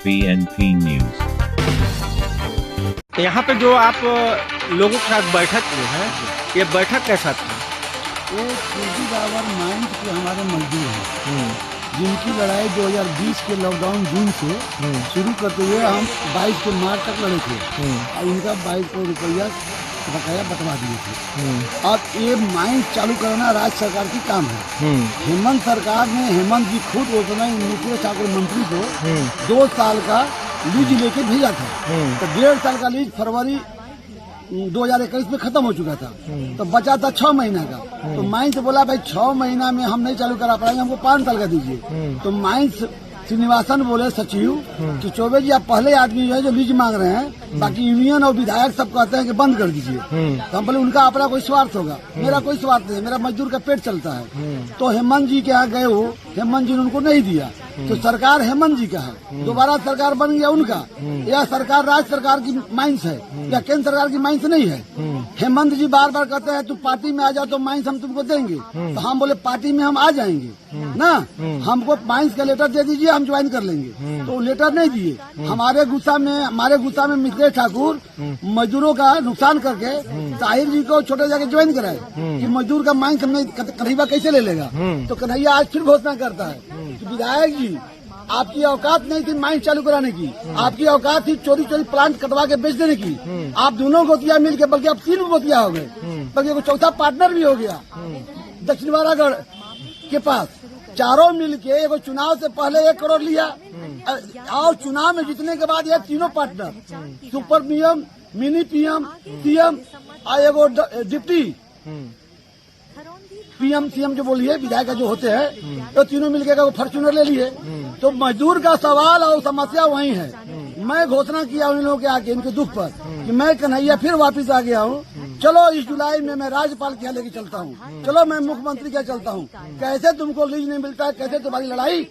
BNP News। यहाँ पे जो आप लोगों के साथ बैठक में है, ये बैठक कैसा था? ये खुर्शीदाबाद माइंस के हमारे मजदूर हैं जिनकी लड़ाई 2020 के लॉकडाउन जून से शुरू करते हुए हम 22 के मार्च तक लड़े थे और इनका 2200 रुपया बकाया बटवा दिए थे। अब ये माइंस चालू करना राज्य सरकार की काम है। हेमंत सरकार ने, हेमंत जी खुद उस समय नीतीश ठाकुर मंत्री को 2 साल का लीज लेके भेजा था। तो 1.5 साल का लीज फरवरी 2021 में खत्म हो चुका था, तो बचा था 6 महीना का। तो माइंस बोला भाई 6 महीना में हम नहीं चालू करा पाएंगे, हमको 5 साल का दीजिए। तो माइंस श्रीनिवासन बोले सचिव कि चौबे जी आप पहले आदमी जो है जो लीज मांग रहे हैं, बाकी यूनियन और विधायक सब कहते हैं कि बंद कर दीजिए। तो हम बोले उनका अपना कोई स्वार्थ होगा, मेरा कोई स्वार्थ नहीं, मेरा मजदूर का पेट चलता है। तो हेमंत जी के यहाँ गए हो, हेमंत जी ने उनको नहीं दिया। तो सरकार हेमंत जी का है, दोबारा सरकार बन गया उनका। यह सरकार राज्य सरकार की माइंस है या केंद्र सरकार की माइंस नहीं है। हेमंत जी बार बार कहते हैं तू पार्टी में आ जाओ तो माइंस हम तुमको देंगे। तो हम बोले पार्टी में हम आ जाएंगे ना, हमको माइंस का लेटर दे दीजिए, हम ज्वाइन कर लेंगे। तो लेटर नहीं दिए। हमारे गुस्सा में मिथिलेश ठाकुर मजदूरों का नुकसान करके ताहिर जी को छोटे जाके ज्वाइन कराए कि मजदूर का माइंस हमने कन्हैया कैसे ले लेगा। तो कन्हैया आज फिर घोषणा करता है कि विधायक जी आपकी औकात नहीं थी माइंस चालू कराने की, आपकी औकात थी चोरी प्लांट कटवा के बेच देने की। आप दोनों गोतिया मिलके, बल्कि आप 3 गोतिया हो गए, बल्कि वो चौथा पार्टनर भी हो गया दक्षिण वारागढ़ के पास। चारों मिलके एगो चुनाव से पहले 1 करोड़ लिया और चुनाव में जीतने के बाद ये तीनों partner super PM, mini PM, CM और एगो डिप्टी पीएम सीएम जो बोलिए विधायक जो होते हैं, तो तीनों मिलके वो फॉर्च्यूनर ले लिए। तो मजदूर का सवाल और समस्या वही है। मैं घोषणा किया उन लोगों के आके इनके दुख पर कि मैं कन्हैया फिर वापस आ गया हूँ। चलो इस जुलाई में मैं राज्यपाल के यहाँ लेके चलता हूँ, चलो मैं मुख्यमंत्री के यहाँ चलता हूँ। कैसे तुमको लीज नहीं मिलता है, कैसे तुम्हारी लड़ाई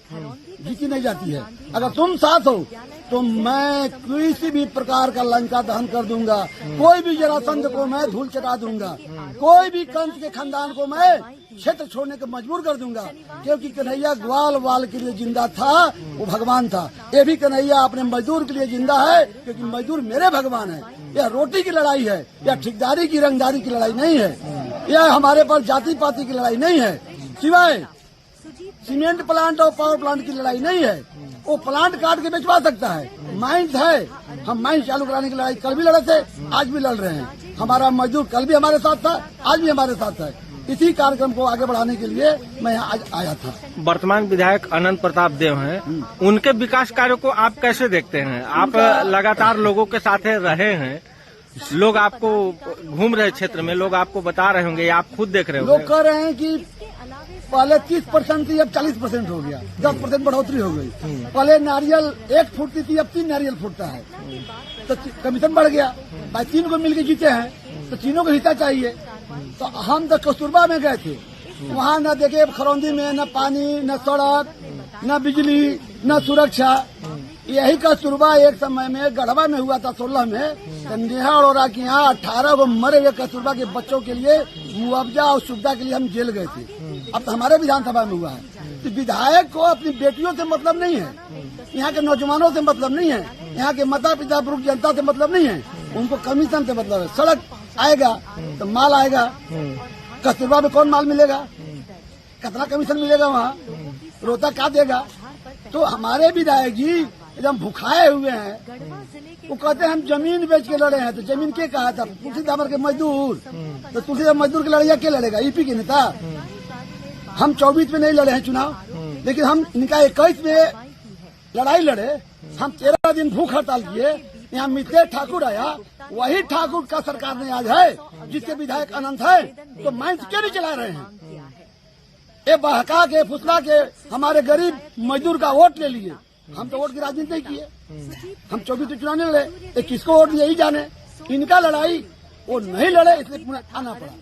जीती नहीं जाती है। अगर तुम साथ हो तो मैं किसी भी प्रकार का लंका दहन कर दूंगा, कोई भी जरासंध को मैं धूल चटा दूंगा, कोई भी कंस के खानदान को मैं क्षेत्र छोड़ने को मजबूर कर दूंगा। क्योंकि कन्हैया ग्वाल वाल के लिए जिंदा था, वो भगवान था। ये भी कन्हैया अपने मजदूर के लिए जिंदा है, क्योंकि मजदूर मेरे भगवान है। यह रोटी की लड़ाई है, यह ठेकेदारी की रंगदारी की लड़ाई नहीं है, यह हमारे पास जाति पाति की लड़ाई नहीं है, सिवाय सीमेंट प्लांट और पावर प्लांट की लड़ाई नहीं है। वो प्लांट काट के बेचवा सकता है, माइंस है। हम माइंस चालू कराने की लड़ाई कल भी लड़े थे, आज भी लड़ रहे हैं। हमारा मजदूर कल भी हमारे साथ था, आज भी हमारे साथ है। इसी कार्यक्रम को आगे बढ़ाने के लिए मैं यहाँ आज आया था। वर्तमान विधायक अनंत प्रताप देव हैं, उनके विकास कार्यों को आप कैसे देखते हैं? आप लगातार लोगों के साथ रहे हैं, लोग आपको घूम रहे क्षेत्र में, लोग आपको बता रहे होंगे, आप खुद देख रहे होंगे। लोग कह रहे हैं कि पहले 30% थी, अब 40% हो गया, 10% बढ़ोतरी हो गई। पहले नारियल 1 फुटती थी, अब 3 नारियल फुटता है। तो कमीशन बढ़ गया। भाई 3 को मिलकर जीते हैं तो तीनों को हिस्सा चाहिए। तो हम तो कस्तूरबा में गए थे, वहाँ न देखे खरौंदी में न पानी, न सड़क, न बिजली, न सुरक्षा। यही कस्तूरबा एक समय में गढ़वा में हुआ था 16 में। नेहा अरोड़ा के यहाँ 18 को मरे हुए कस्तूरबा के बच्चों के लिए मुआवजा और सुविधा के लिए हम जेल गए थे। अब तो हमारे विधानसभा में हुआ है। तो विधायक को अपनी बेटियों से मतलब नहीं है, यहाँ के नौजवानों से मतलब नहीं है, यहाँ के माता पिता पुरुष जनता से मतलब नहीं है, उनको कमीशन से मतलब है। सड़क आएगा तो माल आएगा, कस्तूरबा में कौन माल मिलेगा, कितना कमीशन मिलेगा, वहाँ रोता क्या देगा। तो हमारे विधायक जी एकदम भुखाए हुए हैं। वो कहते हैं हम जमीन बेच के लड़े हैं, तो जमीन के कहा था? तुलसीदामर के मजदूर। तो तुलसीदामर मजदूर की लड़ाई क्या लड़ेगा? ईपी के नेता। हम 24 में नहीं लड़े हैं चुनाव, लेकिन हम इनका 21 में लड़ाई लड़े। हम 13 दिन भूख हड़ताल किए। यहाँ मिथिलेश ठाकुर आया, वही ठाकुर का सरकार ने आज है जिसके विधायक अनंत है। तो माइंस क्यों नहीं चला रहे हैं? ये बहका के फुसला के हमारे गरीब मजदूर का वोट ले लिए। हम तो वोट की राजनीति नहीं किए, हम 24 चुनाव नहीं लड़े। किसको वोट दिए ही जाने। इनका लड़ाई वो नहीं लड़े, इसलिए पुनः आना पड़ा।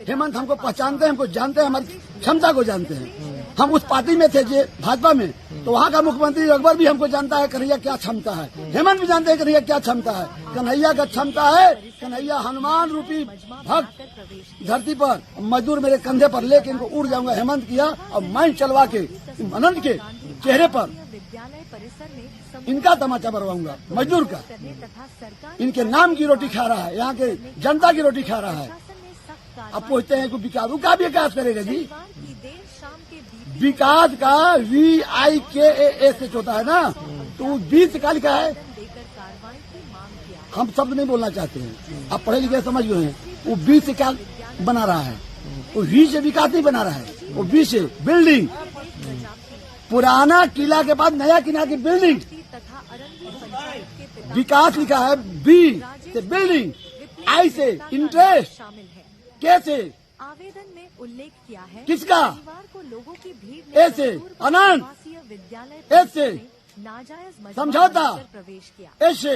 हेमंत हमको पहचानते हैं, हमको जानते हैं, हमारी क्षमता को जानते हैं। हम उस पार्टी में थे जो भाजपा में, तो वहाँ का मुख्यमंत्री अकबर भी हमको जानता है कन्हैया क्या क्षमता है। हेमंत भी जानते हैं कन्हैया क्या क्षमता है। कन्हैया का क्षमता है, कन्हैया हनुमान रूपी भक्त धरती पर मजदूर मेरे कंधे पर लेके इनको उड़ जाऊंगा। हेमंत किया और माइंड चलवा के अनंत के चेहरे पर परिसर में इनका तमाचा भरवाऊंगा, मजदूर का। करने तथा सरकार इनके नाम की रोटी खा रहा है, यहाँ के जनता की रोटी खा रहा है। प्रशासन ने सख्त अब कार्रवाई पूछते हैं कि विकास, वो क्या विकास करेगा जी? शनिवार की देर शाम के बीपी विकास का VIKAS से होता है ना, तो वो 20 का लिखा है। देकर कार्रवाई की मांग किया। हम शब्द नहीं बोलना चाहते हैं, आप पढ़े लिखे समझ गए हैं। वो 20 से क्या बना रहा है? वो V से विकास नहीं बना रहा है, वो B से बिल्डिंग। पुराना किला के बाद नया किला की बिल्डिंग, तथा अरंडी पंचायत के पिता विकास लिखा है B से बिल्डिंग, I से इंटरेस्ट, शामिल है। कैसे? आवेदन में उल्लेख किया है किसका? शनिवार को लोगों की भीड़ ए से अनंत, आवासीय विद्यालय ए से नाजायज समझौता, प्रवेश किया। ऐसे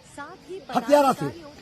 साथ ही हत्यारा से। पदाधिकारियों